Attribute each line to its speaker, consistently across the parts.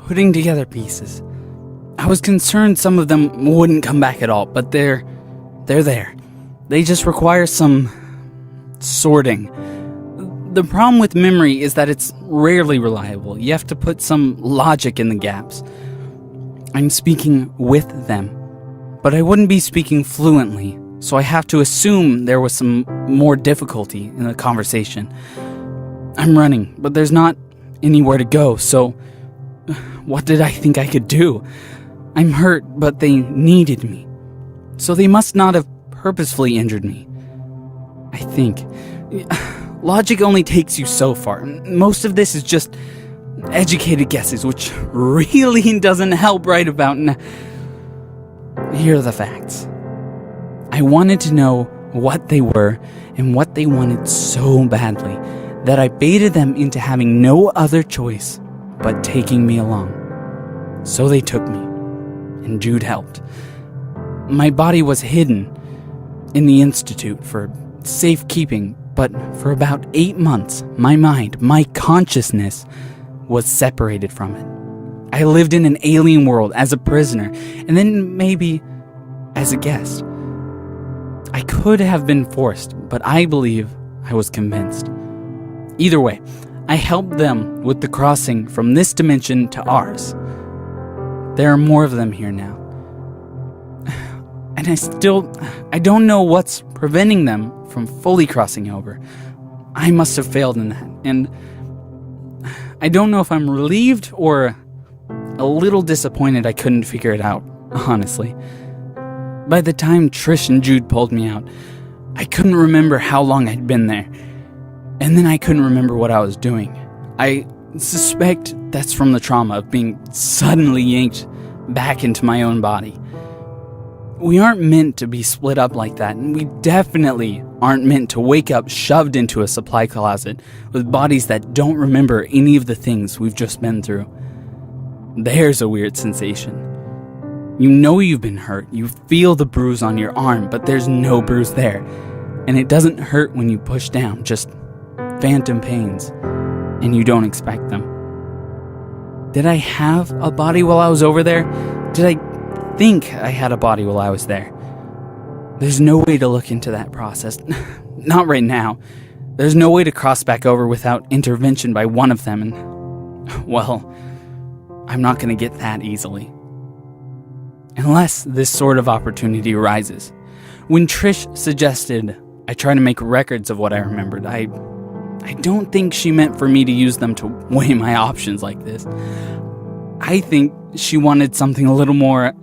Speaker 1: putting together pieces. I was concerned some of them wouldn't come back at all, but they're there. They just require some sorting. The problem with memory is that it's rarely reliable. You have to put some logic in the gaps. I'm speaking with them, but I wouldn't be speaking fluently, so I have to assume there was some more difficulty in the conversation. I'm running, but there's not anywhere to go, so what did I think I could do? I'm hurt, but they needed me, so they must not have purposefully injured me. I think. Logic only takes you so far. Most of this is just educated guesses, which really doesn't help right about now. Here are the facts. I wanted to know what they were and what they wanted so badly that I baited them into having no other choice but taking me along. So they took me, and Jude helped. My body was hidden in the institute for safekeeping, but for about 8 months, my mind, my consciousness, was separated from it. I lived in an alien world as a prisoner, and then maybe as a guest. I could have been forced, but I believe I was convinced. Either way, I helped them with the crossing from this dimension to ours. There are more of them here now. And I don't know what's preventing them from fully crossing over. I must have failed in that, and I don't know if I'm relieved or a little disappointed I couldn't figure it out, honestly. By the time Trish and Jude pulled me out, I couldn't remember how long I'd been there, and then I couldn't remember what I was doing. I suspect that's from the trauma of being suddenly yanked back into my own body. We aren't meant to be split up like that, and we definitely aren't meant to wake up shoved into a supply closet with bodies that don't remember any of the things we've just been through. There's a weird sensation. You know you've been hurt, you feel the bruise on your arm, but there's no bruise there, and it doesn't hurt when you push down, just phantom pains, and you don't expect them. Did I have a body while I was over there? Did I think I had a body while I was there? There's no way to look into that process. Not right now. There's no way to cross back over without intervention by one of them, and, well, I'm not going to get that easily. Unless this sort of opportunity arises. When Trish suggested I try to make records of what I remembered, I don't think she meant for me to use them to weigh my options like this. I think she wanted something a little more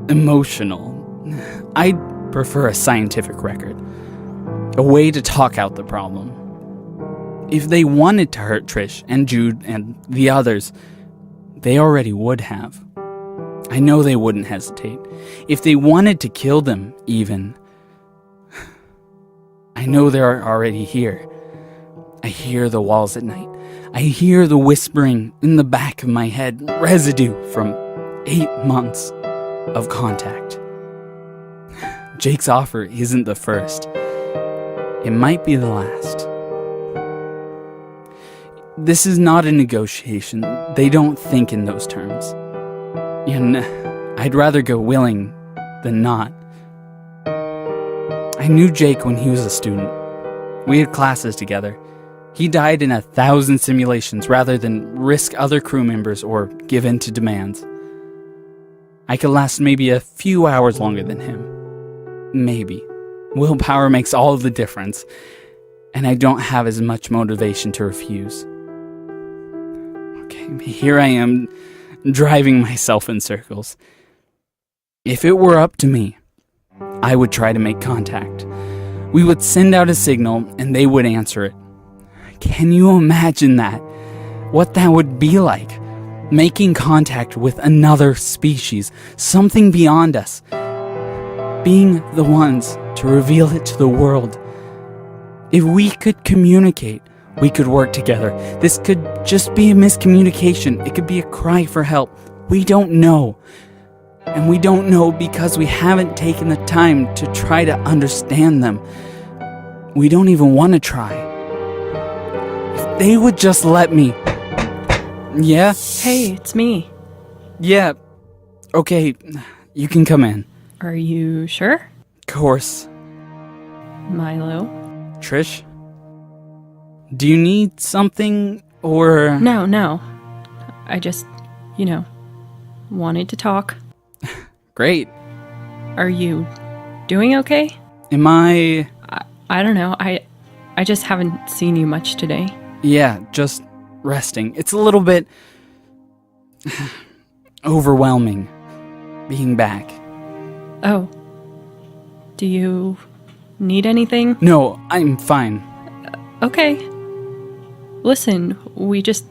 Speaker 1: emotional. I'd prefer a scientific record. A way to talk out the problem. If they wanted to hurt Trish and Jude and the others, they already would have. I know they wouldn't hesitate. If they wanted to kill them, even, I know they're already here. I hear the walls at night. I hear the whispering in the back of my head, residue from 8 months of contact. Jake's offer isn't the first. It might be the last. This is not a negotiation. They don't think in those terms. And I'd rather go willing than not. I knew Jake when he was a student. We had classes together. He died in 1,000 simulations rather than risk other crew members or give in to demands. I could last maybe a few hours longer than him. Maybe. Willpower makes all the difference, and I don't have as much motivation to refuse. Okay, here I am, driving myself in circles. If it were up to me, I would try to make contact. We would send out a signal, and they would answer it. Can you imagine that? What that would be like? Making contact with another species, something beyond us. Being the ones to reveal it to the world. If we could communicate, we could work together. This could just be a miscommunication. It could be a cry for help. We don't know. And we don't know because we haven't taken the time to try to understand them. We don't even want to try. If they would just let me... Yeah?
Speaker 2: Hey, it's me.
Speaker 1: Yeah. Okay, you can come in.
Speaker 2: Are you sure?
Speaker 1: Course.
Speaker 2: Milo?
Speaker 1: Trish? Do you need something, or...
Speaker 2: No. I just, wanted to talk.
Speaker 1: Great.
Speaker 2: Are you doing okay?
Speaker 1: Am I...
Speaker 2: I don't know. I just haven't seen you much today.
Speaker 1: Yeah, just resting. It's a little bit... overwhelming, being back.
Speaker 2: Oh. Do you need anything?
Speaker 1: No, I'm fine.
Speaker 2: Okay. Listen, we just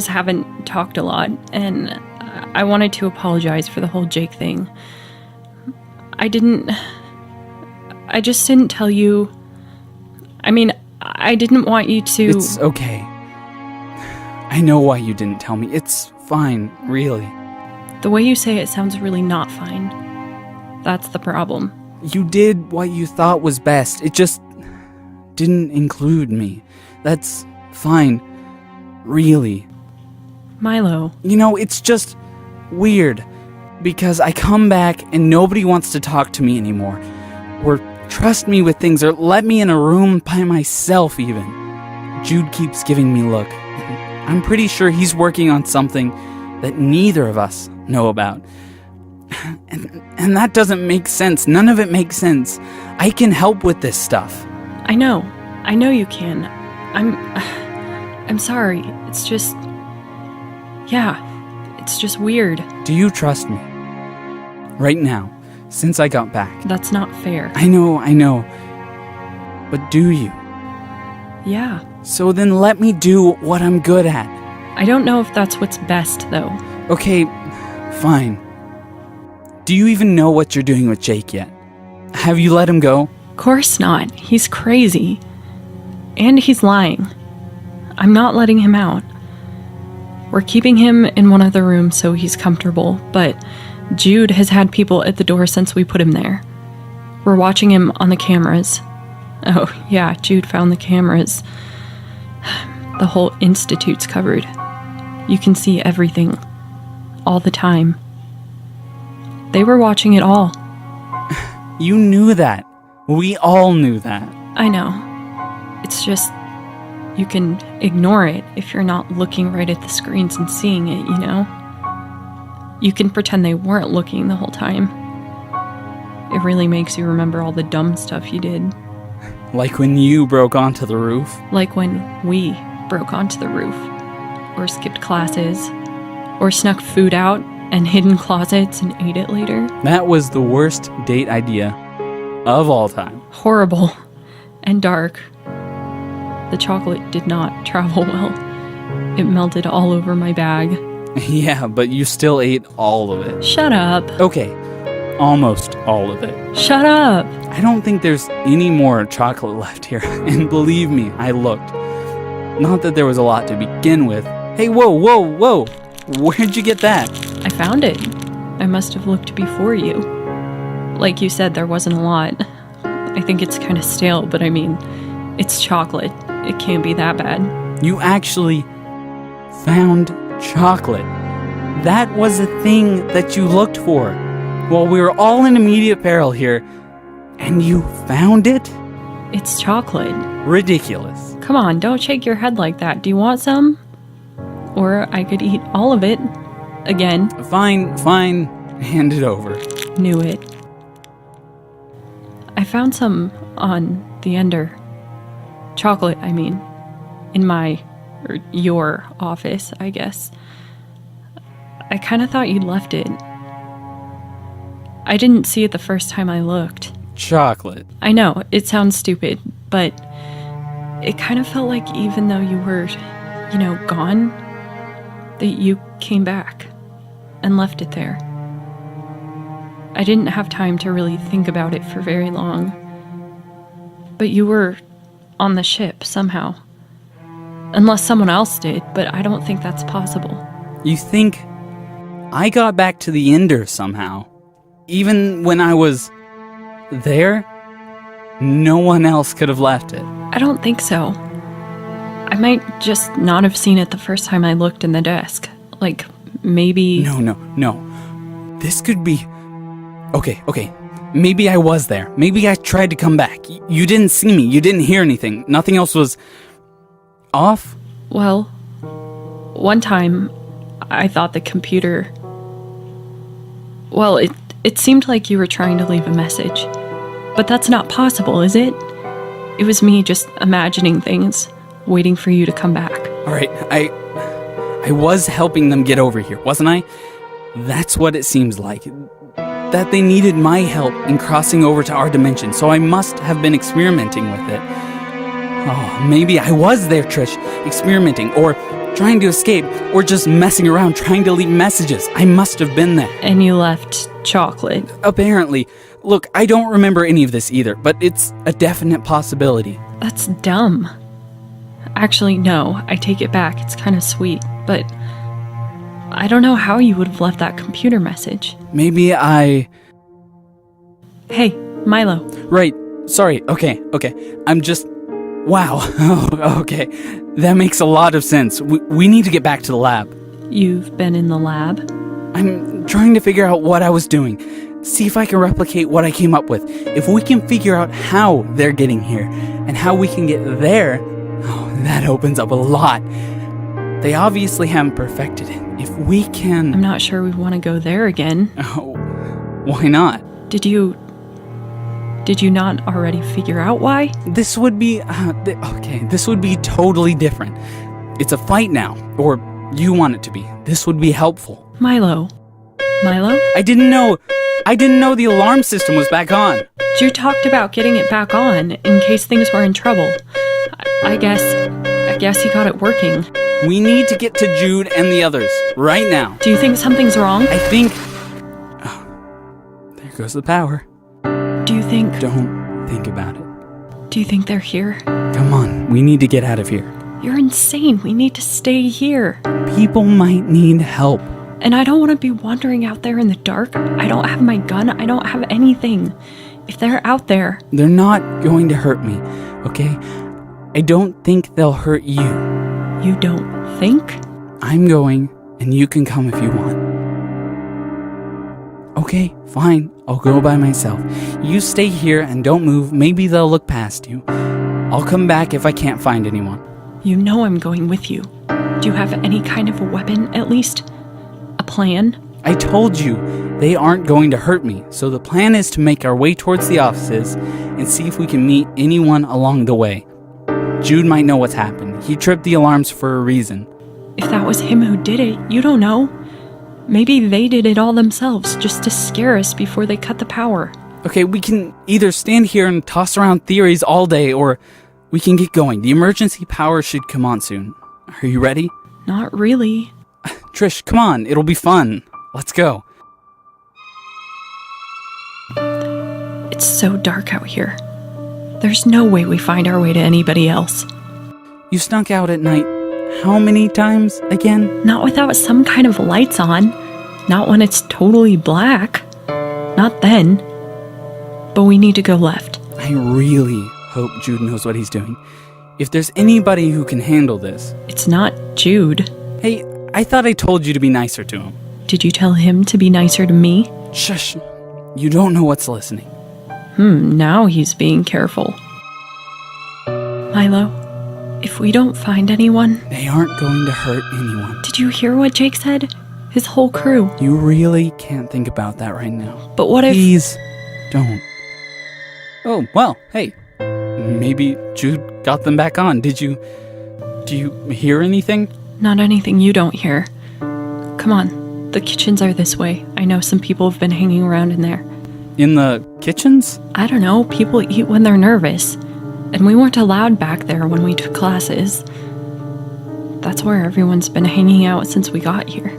Speaker 2: haven't talked a lot, and I wanted to apologize for the whole Jake thing. I just didn't tell you. I mean, I didn't want you to...
Speaker 1: It's okay. I know why you didn't tell me. It's fine, really.
Speaker 2: The way you say it sounds really not fine. That's the problem.
Speaker 1: You did what you thought was best. It just didn't include me. That's fine. Really.
Speaker 2: Milo.
Speaker 1: It's just weird. Because I come back and nobody wants to talk to me anymore. Or trust me with things, or let me in a room by myself even. Jude keeps giving me look. I'm pretty sure he's working on something that neither of us know about. And that doesn't make sense. None of it makes sense. I can help with this stuff.
Speaker 2: I know you can. I'm sorry. It's just... Yeah, it's just weird.
Speaker 1: Do you trust me? Right now, since I got back.
Speaker 2: That's not fair.
Speaker 1: I know. But do you?
Speaker 2: Yeah.
Speaker 1: So then let me do what I'm good at.
Speaker 2: I don't know if that's what's best, though.
Speaker 1: Okay, fine. Do you even know what you're doing with Jake yet? Have you let him go?
Speaker 2: Course not. He's crazy. And he's lying. I'm not letting him out. We're keeping him in one of the rooms so he's comfortable, but Jude has had people at the door since we put him there. We're watching him on the cameras. Oh, yeah, Jude found the cameras. The whole institute's covered. You can see everything. All the time. They were watching it all.
Speaker 1: You knew that. We all knew that.
Speaker 2: I know. It's just... You can ignore it if you're not looking right at the screens and seeing it, You can pretend they weren't looking the whole time. It really makes you remember all the dumb stuff you did.
Speaker 1: Like when you broke onto the roof?
Speaker 2: Like when we broke onto the roof. Or skipped classes. Or snuck food out and hid in closets and ate it later.
Speaker 1: That was the worst date idea of all time.
Speaker 2: Horrible. And dark. The chocolate did not travel well. It melted all over my bag.
Speaker 1: Yeah, but you still ate all of it.
Speaker 2: Shut up.
Speaker 1: Okay, almost all of it.
Speaker 2: Shut up.
Speaker 1: I don't think there's any more chocolate left here. And believe me, I looked. Not that there was a lot to begin with. Hey, whoa. Where'd you get that?
Speaker 2: I found it. I must have looked before you. Like you said, there wasn't a lot. I think it's kind of stale, but I mean, it's chocolate. It can't be that bad.
Speaker 1: You actually found chocolate. That was a thing that you looked for. While we were all in immediate peril here, and you found it?
Speaker 2: It's chocolate.
Speaker 1: Ridiculous.
Speaker 2: Come on, don't shake your head like that. Do you want some? Or I could eat all of it. Again.
Speaker 1: Fine. Hand it over.
Speaker 2: Knew it. I found some on the Ender. Chocolate, I mean. In your office, I guess. I kind of thought you'd left it. I didn't see it the first time I looked.
Speaker 1: Chocolate.
Speaker 2: I know, it sounds stupid, but it kind of felt like even though you were, gone, that you came back and left it there. I didn't have time to really think about it for very long. But you were on the ship somehow. Unless someone else did, but I don't think that's possible.
Speaker 1: You think I got back to the Ender somehow? Even when I was there? No one else could have left it.
Speaker 2: I don't think so. I might just not have seen it the first time I looked in the desk. Like, maybe...
Speaker 1: No. This could be... Okay. Maybe I was there. Maybe I tried to come back. You didn't see me. You didn't hear anything. Nothing else was... off?
Speaker 2: Well, one time, I thought the computer... Well, it seemed like you were trying to leave a message. But that's not possible, is it? It was me just imagining things, waiting for you to come back.
Speaker 1: Alright, I was helping them get over here, wasn't I? That's what it seems like. That they needed my help in crossing over to our dimension, so I must have been experimenting with it. Oh, maybe I was there, Trish, experimenting, or trying to escape, or just messing around trying to leave messages. I must have been there.
Speaker 2: And you left chocolate.
Speaker 1: Apparently. Look, I don't remember any of this either, but it's a definite possibility.
Speaker 2: That's dumb. Actually, no, I take it back. It's kind of sweet, but I don't know how you would have left that computer message.
Speaker 1: Maybe I...
Speaker 2: Hey, Milo.
Speaker 1: Right. Sorry. Okay. I'm just... Wow. Oh, okay. That makes a lot of sense. We need to get back to the lab.
Speaker 2: You've been in the lab?
Speaker 1: I'm trying to figure out what I was doing. See if I can replicate what I came up with. If we can figure out how they're getting here, and how we can get there, that opens up a lot. They obviously haven't perfected it. If we can...
Speaker 2: I'm not sure we want to go there again.
Speaker 1: Oh, why not?
Speaker 2: Did you not already figure out why?
Speaker 1: This would be... this would be totally different. It's a fight now, or you want it to be. This would be helpful.
Speaker 2: Milo?
Speaker 1: I didn't know the alarm system was back on.
Speaker 2: Jude talked about getting it back on in case things were in trouble. I guess he got it working.
Speaker 1: We need to get to Jude and the others right now.
Speaker 2: Do you think something's wrong?
Speaker 1: I think... Oh, there goes the power.
Speaker 2: Do you think...
Speaker 1: Don't think about it.
Speaker 2: Do you think they're here?
Speaker 1: Come on, we need to get out of here.
Speaker 2: You're insane. We need to stay here.
Speaker 1: People might need help.
Speaker 2: And I don't want to be wandering out there in the dark. I don't have my gun. I don't have anything. If they're out there...
Speaker 1: They're not going to hurt me, okay? I don't think they'll hurt you.
Speaker 2: You don't think?
Speaker 1: I'm going, and you can come if you want. Okay, fine. I'll go by myself. You stay here and don't move. Maybe they'll look past you. I'll come back if I can't find anyone.
Speaker 2: You know I'm going with you. Do you have any kind of a weapon, at least? A plan?
Speaker 1: I told you, they aren't going to hurt me, so the plan is to make our way towards the offices and see if we can meet anyone along the way. Jude might know what's happened. He tripped the alarms for a reason.
Speaker 2: If that was him who did it, you don't know. Maybe they did it all themselves, just to scare us before they cut the power.
Speaker 1: Okay, we can either stand here and toss around theories all day, or we can get going. The emergency power should come on soon. Are you ready?
Speaker 2: Not really.
Speaker 1: Trish, come on. It'll be fun. Let's go.
Speaker 2: It's so dark out here. There's no way we find our way to anybody else.
Speaker 1: You snuck out at night how many times again?
Speaker 2: Not without some kind of lights on. Not when it's totally black. Not then. But we need to go left.
Speaker 1: I really hope Jude knows what he's doing. If there's anybody who can handle this...
Speaker 2: It's not Jude.
Speaker 1: Hey, I thought I told you to be nicer to him.
Speaker 2: Did you tell him to be nicer to me?
Speaker 1: Shush. You don't know what's listening.
Speaker 2: Now he's being careful. Milo, if we don't find anyone...
Speaker 1: They aren't going to hurt anyone.
Speaker 2: Did you hear what Jake said? His whole crew.
Speaker 1: You really can't think about that right now.
Speaker 2: But what if...
Speaker 1: Please, don't. Oh, well, hey. Maybe Jude got them back on. Do you hear anything?
Speaker 2: Not anything you don't hear. Come on, the kitchens are this way. I know some people have been hanging around in there.
Speaker 1: In the kitchens?
Speaker 2: I don't know, people eat when they're nervous. And we weren't allowed back there when we took classes. That's where everyone's been hanging out since we got here.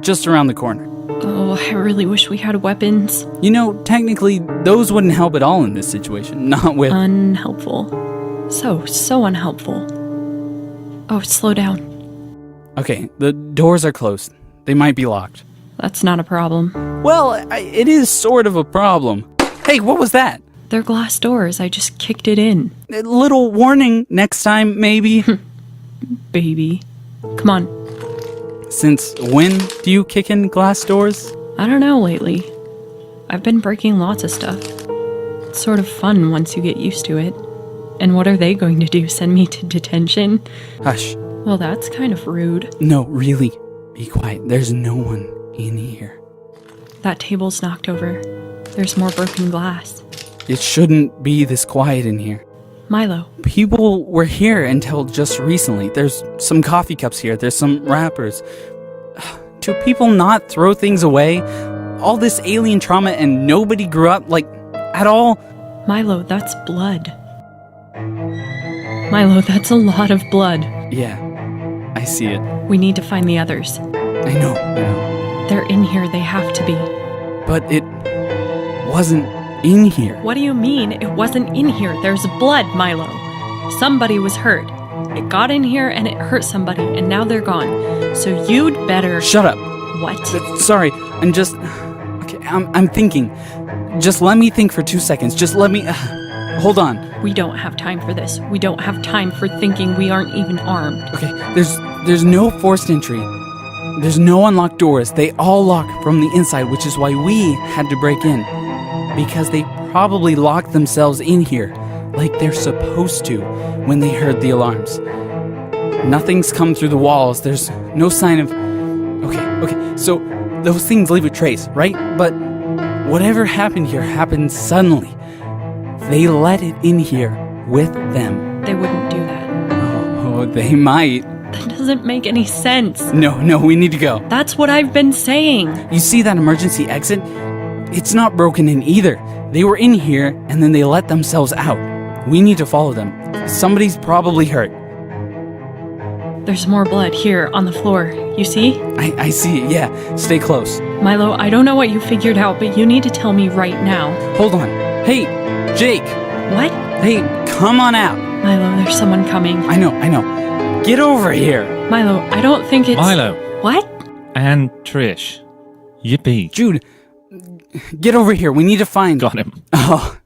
Speaker 1: Just around the corner.
Speaker 2: Oh, I really wish we had weapons.
Speaker 1: You know, technically, those wouldn't help at all in this situation. Not with...
Speaker 2: Unhelpful. So unhelpful. Oh, slow down.
Speaker 1: Okay, the doors are closed. They might be locked.
Speaker 2: That's not a problem.
Speaker 1: Well, it is sort of a problem. Hey, what was that?
Speaker 2: They're glass doors. I just kicked it in.
Speaker 1: A little warning next time, maybe.
Speaker 2: baby. Come on.
Speaker 1: Since when do you kick in glass doors?
Speaker 2: I don't know lately. I've been breaking lots of stuff. It's sort of fun once you get used to it. And what are they going to do, send me to detention?
Speaker 1: Hush.
Speaker 2: Well, that's kind of rude.
Speaker 1: No, really. Be quiet. There's no one in here.
Speaker 2: That table's knocked over. There's more broken glass.
Speaker 1: It shouldn't be this quiet in here.
Speaker 2: Milo.
Speaker 1: People were here until just recently. There's some coffee cups here. There's some wrappers. Do people not throw things away? All this alien trauma and nobody grew up, at all?
Speaker 2: Milo, that's blood. Milo, that's a lot of blood.
Speaker 1: Yeah, I see it.
Speaker 2: We need to find the others.
Speaker 1: I know.
Speaker 2: They're in here, they have to be.
Speaker 1: But it wasn't in here.
Speaker 2: What do you mean it wasn't in here? There's blood, Milo. Somebody was hurt. It got in here and it hurt somebody, and now they're gone. So you'd better...
Speaker 1: Shut up.
Speaker 2: What?
Speaker 1: Sorry, I'm just... Okay, I'm thinking. Just let me think for 2 seconds. Just let me... hold on.
Speaker 2: We don't have time for this. We don't have time for thinking. We aren't even armed.
Speaker 1: Okay, there's no forced entry. There's no unlocked doors. They all lock from the inside, which is why we had to break in. Because they probably locked themselves in here, like they're supposed to, when they heard the alarms. Nothing's come through the walls. There's no sign of... Okay, so those things leave a trace, right? But whatever happened here happened suddenly. They let it in here with them.
Speaker 2: They wouldn't do that.
Speaker 1: Oh, they might.
Speaker 2: That doesn't make any sense.
Speaker 1: No, we need to go.
Speaker 2: That's what I've been saying.
Speaker 1: You see that emergency exit? It's not broken in either. They were in here, and then they let themselves out. We need to follow them. Somebody's probably hurt.
Speaker 2: There's more blood here on the floor. You see?
Speaker 1: I see it, yeah. Stay close.
Speaker 2: Milo, I don't know what you figured out, but you need to tell me right now.
Speaker 1: Hold on. Hey, Jake.
Speaker 2: What?
Speaker 1: Hey, come on out.
Speaker 2: Milo, there's someone coming.
Speaker 1: I know. Get over here.
Speaker 2: Milo, I don't think it's...
Speaker 3: Milo.
Speaker 2: What?
Speaker 3: And Trish. Yippee.
Speaker 1: Jude, get over here. We need to find...
Speaker 3: Got him.
Speaker 1: Oh,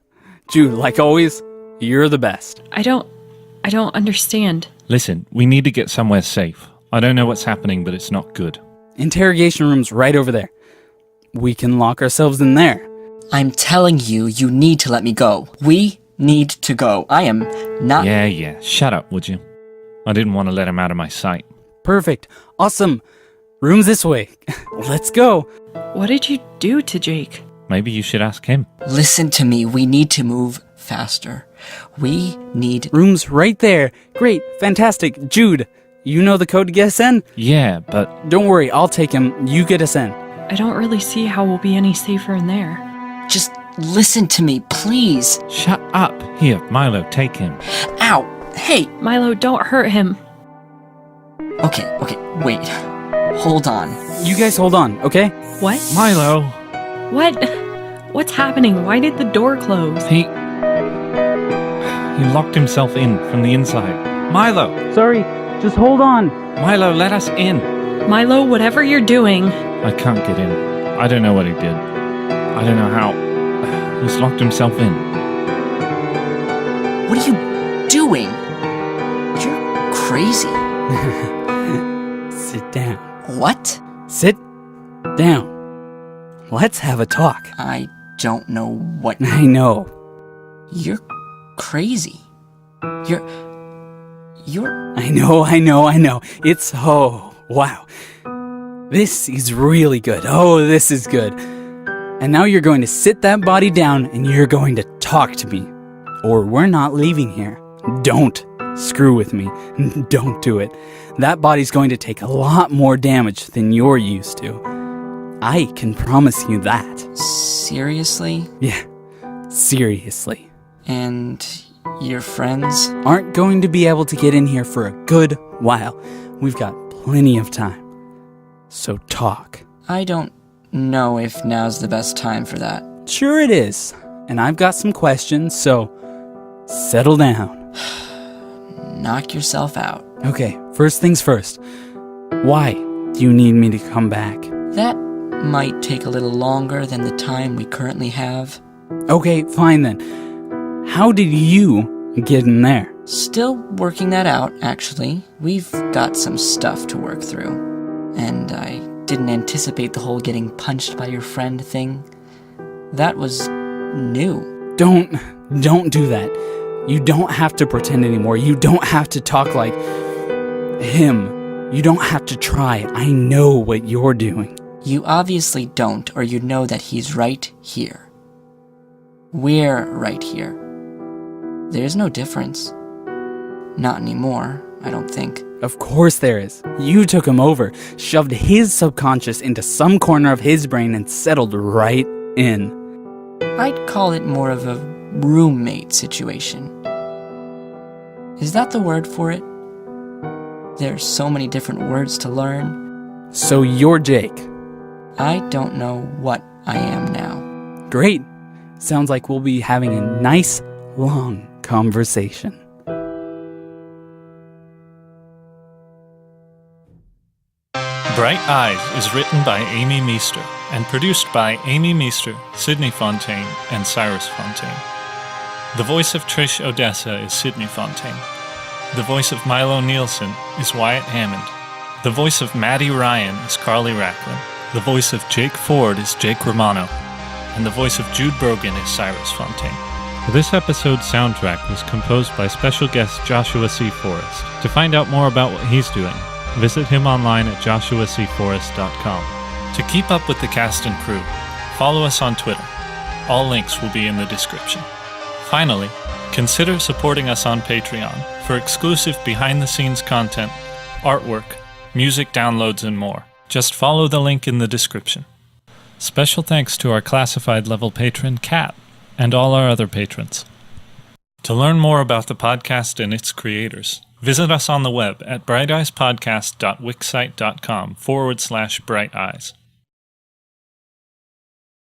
Speaker 1: Jude, like always, you're the best.
Speaker 2: I don't understand.
Speaker 3: Listen, we need to get somewhere safe. I don't know what's happening, but it's not good.
Speaker 1: Interrogation room's right over there. We can lock ourselves in there.
Speaker 4: I'm telling you, you need to let me go. We need to go. I am not...
Speaker 3: Yeah. Shut up, would you? I didn't want to let him out of my sight.
Speaker 1: Perfect. Awesome. Room's this way. Let's go.
Speaker 2: What did you do to Jake?
Speaker 3: Maybe you should ask him.
Speaker 4: Listen to me. We need to move faster. We need...
Speaker 1: Room's right there. Great. Fantastic. Jude, you know the code to get us in?
Speaker 3: Yeah, but...
Speaker 1: Don't worry. I'll take him. You get us in.
Speaker 2: I don't really see how we'll be any safer in there.
Speaker 4: Just listen to me, please.
Speaker 3: Shut up. Here, Milo, take him.
Speaker 4: Ow. Hey.
Speaker 2: Milo, don't hurt him.
Speaker 4: Okay, wait. Hold on.
Speaker 1: You guys hold on, okay?
Speaker 2: What?
Speaker 3: Milo!
Speaker 2: What? What's happening? Why did the door close?
Speaker 3: He locked himself in from the inside. Milo!
Speaker 1: Sorry, just hold on.
Speaker 3: Milo, let us in.
Speaker 2: Milo, whatever you're doing...
Speaker 3: I can't get in. I don't know what he did. I don't know how. He's locked himself in.
Speaker 4: What are you doing? You're crazy.
Speaker 1: Sit down.
Speaker 4: What?
Speaker 1: Sit down. Let's have a talk.
Speaker 4: I don't know what...
Speaker 1: I know.
Speaker 4: You're crazy. You're...
Speaker 1: I know. It's... Oh, wow. This is really good. Oh, this is good. And now you're going to sit that body down and you're going to talk to me. Or we're not leaving here. Don't screw with me. Don't do it. That body's going to take a lot more damage than you're used to. I can promise you that.
Speaker 4: Seriously?
Speaker 1: Yeah, seriously.
Speaker 4: And your friends?
Speaker 1: Aren't going to be able to get in here for a good while. We've got plenty of time. So talk.
Speaker 4: I don't know if now's the best time for that.
Speaker 1: Sure it is. And I've got some questions, so settle down.
Speaker 4: Knock yourself out.
Speaker 1: Okay, first things first. Why do you need me to come back?
Speaker 4: That might take a little longer than the time we currently have.
Speaker 1: Okay, fine then. How did you get in there?
Speaker 4: Still working that out, actually. We've got some stuff to work through. And I didn't anticipate the whole getting punched by your friend thing. That was new.
Speaker 1: Don't do that. You don't have to pretend anymore. You don't have to talk like him. You don't have to try. I know what you're doing.
Speaker 4: You obviously don't, or you'd know that he's right here. We're right here. There's no difference. Not anymore, I don't think.
Speaker 1: Of course there is. You took him over, shoved his subconscious into some corner of his brain and settled right in.
Speaker 4: I'd call it more of a roommate situation. Is that the word for it? There's so many different words to learn.
Speaker 1: So you're Jake.
Speaker 4: I don't know what I am now.
Speaker 1: Great. Sounds like we'll be having a nice, long conversation.
Speaker 3: Bright Eyes is written by Aimee Meester and produced by Aimee Meester, Sydney Fontaine, and Cyrus Fontaine. The voice of Trish ODESSA is Sydney Fontaine. The voice of Milo NIELSON is Wyatt Hammond. The voice of MADDIE Ryan is Carly Racklin. The voice of Jake Ford is Jake Romano. And the voice of Jude BROEGAN is Cyrus Fontaine. This episode's soundtrack was composed by special guest Joshua Forrest. To find out more about what he's doing, visit him online at joshuacforrest.com. To keep up with the cast and crew, follow us on Twitter. All links will be in the description. Finally, consider supporting us on Patreon for exclusive behind-the-scenes content, artwork, music downloads, and more. Just follow the link in the description. Special thanks to our classified level patron, Kat, and all our other patrons. To learn more about the podcast and its creators, visit us on the web at brighteyes.podcast.wixsite.com/brighteyes.